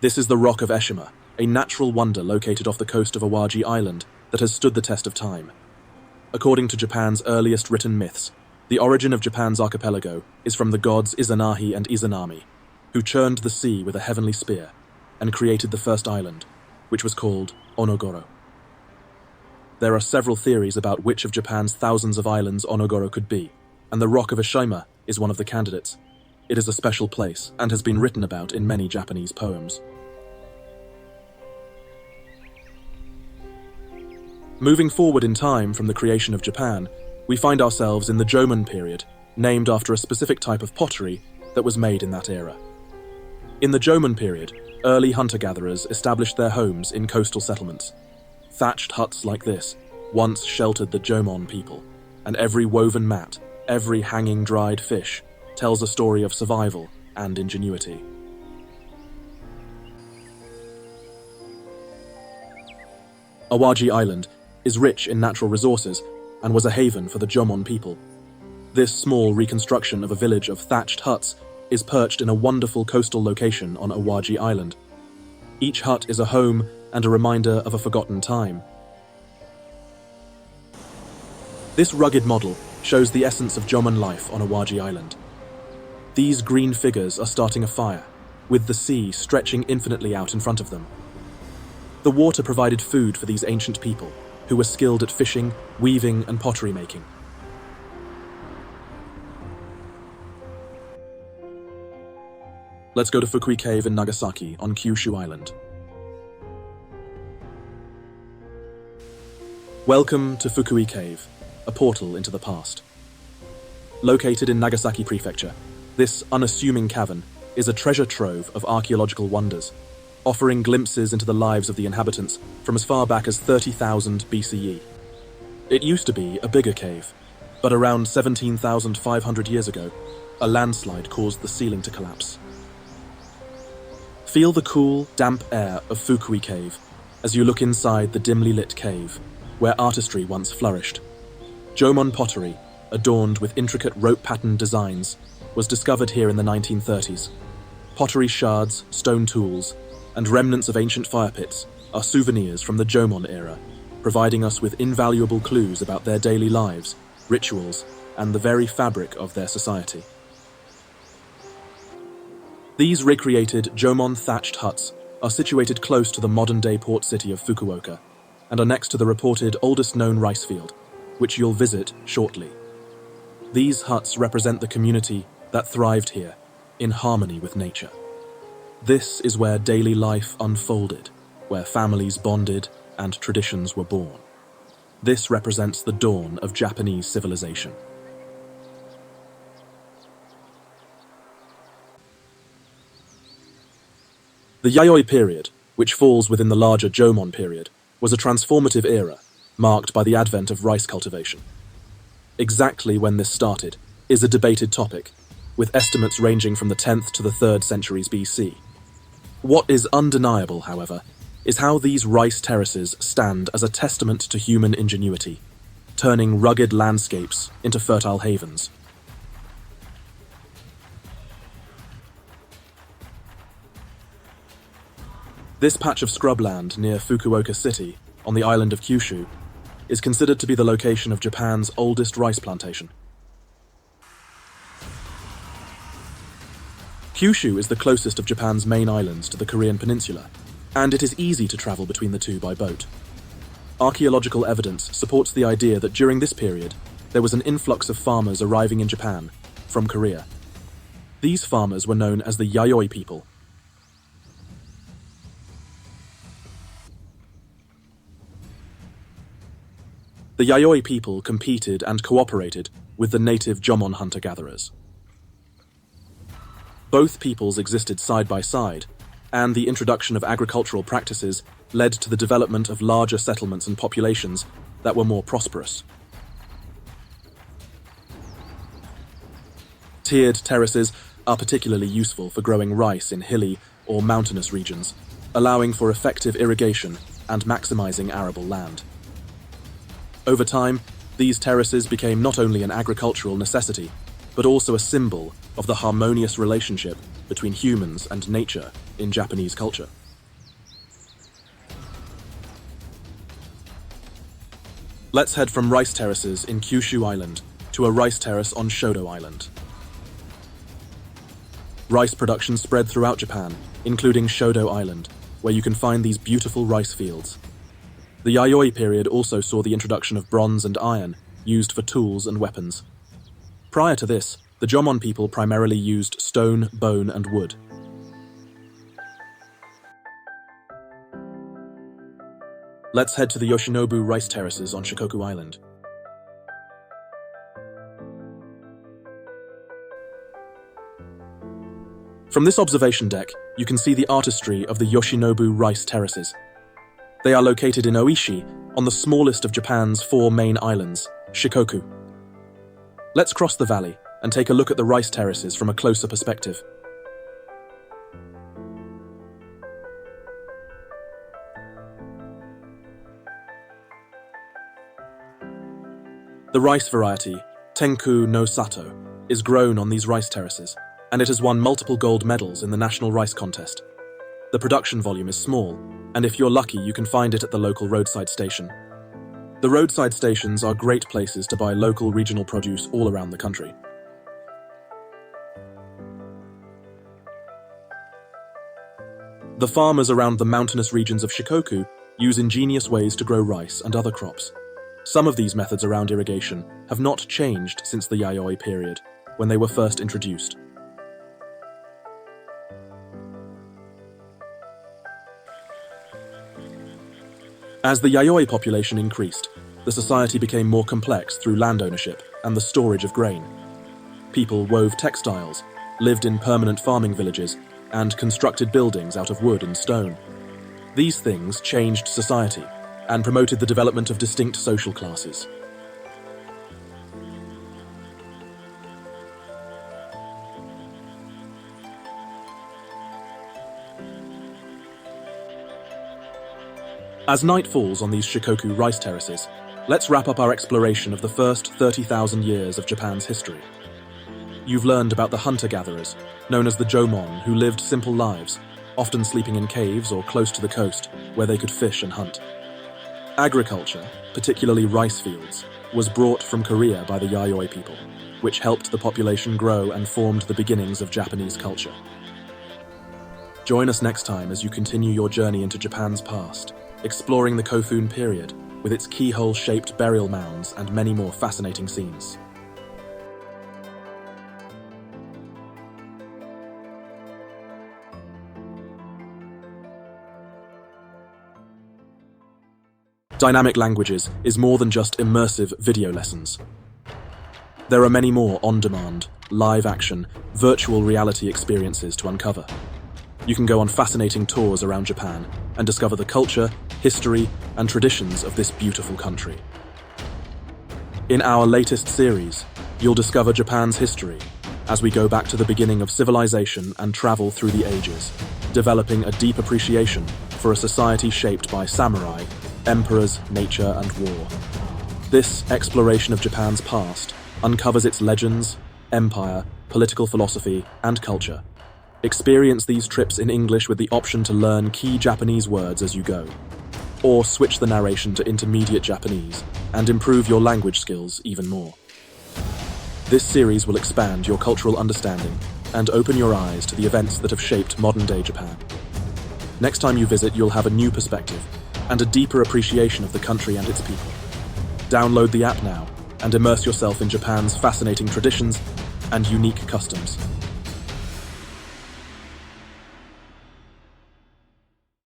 This is the Rock of Eshima, a natural wonder located off the coast of Awaji Island that has stood the test of time. According to Japan's earliest written myths, the origin of Japan's archipelago is from the gods Izanagi and Izanami, who churned the sea with a heavenly spear and created the first island, which was called Onogoro. There are several theories about which of Japan's thousands of islands Onogoro could be, and the Rock of Eshima is one of the candidates. It is a special place and has been written about in many Japanese poems. Moving forward in time from the creation of Japan, we find ourselves in the Jomon period, named after a specific type of pottery that was made in that era. In the Jomon period, early hunter-gatherers established their homes in coastal settlements. Thatched huts like this once sheltered the Jomon people, and every woven mat, every hanging dried fish, tells a story of survival and ingenuity. Awaji Island is rich in natural resources and was a haven for the Jomon people. This small reconstruction of a village of thatched huts is perched in a wonderful coastal location on Awaji Island. Each hut is a home and a reminder of a forgotten time. This rugged model shows the essence of Jomon life on Awaji Island. These green figures are starting a fire, with the sea stretching infinitely out in front of them. The water provided food for these ancient people, who were skilled at fishing, weaving, and pottery making. Let's go to Fukui Cave in Nagasaki on Kyushu Island. Welcome to Fukui Cave, a portal into the past. Located in Nagasaki Prefecture, this unassuming cavern is a treasure trove of archaeological wonders, offering glimpses into the lives of the inhabitants from as far back as 30,000 BCE. It used to be a bigger cave, but around 17,500 years ago, a landslide caused the ceiling to collapse. Feel the cool, damp air of Fukui Cave as you look inside the dimly lit cave, where artistry once flourished. Jomon pottery, adorned with intricate rope-patterned designs, was discovered here in the 1930s. Pottery shards, stone tools, and remnants of ancient fire pits are souvenirs from the Jomon era, providing us with invaluable clues about their daily lives, rituals, and the very fabric of their society. These recreated Jomon thatched huts are situated close to the modern-day port city of Fukuoka and are next to the reported oldest known rice field, which you'll visit shortly. These huts represent the community that thrived here, in harmony with nature. This is where daily life unfolded, where families bonded and traditions were born. This represents the dawn of Japanese civilization. The Yayoi period, which falls within the larger Jomon period, was a transformative era, marked by the advent of rice cultivation. Exactly when this started is a debated topic, with estimates ranging from the 10th to the 3rd centuries BC. What is undeniable, however, is how these rice terraces stand as a testament to human ingenuity, turning rugged landscapes into fertile havens. This patch of scrubland near Fukuoka City, on the island of Kyushu, is considered to be the location of Japan's oldest rice plantation. Kyushu is the closest of Japan's main islands to the Korean peninsula, and it is easy to travel between the two by boat. Archaeological evidence supports the idea that during this period, there was an influx of farmers arriving in Japan from Korea. These farmers were known as the Yayoi people. The Yayoi people competed and cooperated with the native Jomon hunter-gatherers. Both peoples existed side by side, and the introduction of agricultural practices led to the development of larger settlements and populations that were more prosperous. Tiered terraces are particularly useful for growing rice in hilly or mountainous regions, allowing for effective irrigation and maximizing arable land. Over time, these terraces became not only an agricultural necessity, but also a symbol of the harmonious relationship between humans and nature in Japanese culture. Let's head from rice terraces in Kyushu Island to a rice terrace on Shodo Island. Rice production spread throughout Japan, including Shodo Island, where you can find these beautiful rice fields. The Yayoi period also saw the introduction of bronze and iron, used for tools and weapons. Prior to this, the Jomon people primarily used stone, bone, and wood. Let's head to the Yoshinobu rice terraces on Shikoku Island. From this observation deck, you can see the artistry of the Yoshinobu rice terraces. They are located in Oishi, on the smallest of Japan's 4 main islands, Shikoku. Let's cross the valley and take a look at the rice terraces from a closer perspective. The rice variety, Tenku no Sato, is grown on these rice terraces, and it has won multiple gold medals in the National Rice Contest. The production volume is small, and if you're lucky, you can find it at the local roadside station. The roadside stations are great places to buy local regional produce all around the country. The farmers around the mountainous regions of Shikoku use ingenious ways to grow rice and other crops. Some of these methods around irrigation have not changed since the Yayoi period, when they were first introduced. As the Yayoi population increased, the society became more complex through land ownership and the storage of grain. People wove textiles, lived in permanent farming villages, and constructed buildings out of wood and stone. These things changed society and promoted the development of distinct social classes. As night falls on these Shikoku rice terraces, let's wrap up our exploration of the first 30,000 years of Japan's history. You've learned about the hunter-gatherers, known as the Jomon, who lived simple lives, often sleeping in caves or close to the coast, where they could fish and hunt. Agriculture, particularly rice fields, was brought from Korea by the Yayoi people, which helped the population grow and formed the beginnings of Japanese culture. Join us next time as you continue your journey into Japan's past, exploring the Kofun period with its keyhole-shaped burial mounds and many more fascinating scenes. Dynamic Languages is more than just immersive video lessons. There are many more on-demand, live-action, virtual reality experiences to uncover. You can go on fascinating tours around Japan and discover the culture, history, and traditions of this beautiful country. In our latest series, you'll discover Japan's history as we go back to the beginning of civilization and travel through the ages, developing a deep appreciation for a society shaped by samurai, emperors, nature, and war. This exploration of Japan's past uncovers its legends, empire, political philosophy, and culture. Experience these trips in English with the option to learn key Japanese words as you go, or switch the narration to intermediate Japanese and improve your language skills even more. This series will expand your cultural understanding and open your eyes to the events that have shaped modern-day Japan. Next time you visit, you'll have a new perspective and a deeper appreciation of the country and its people. Download the app now and immerse yourself in Japan's fascinating traditions and unique customs.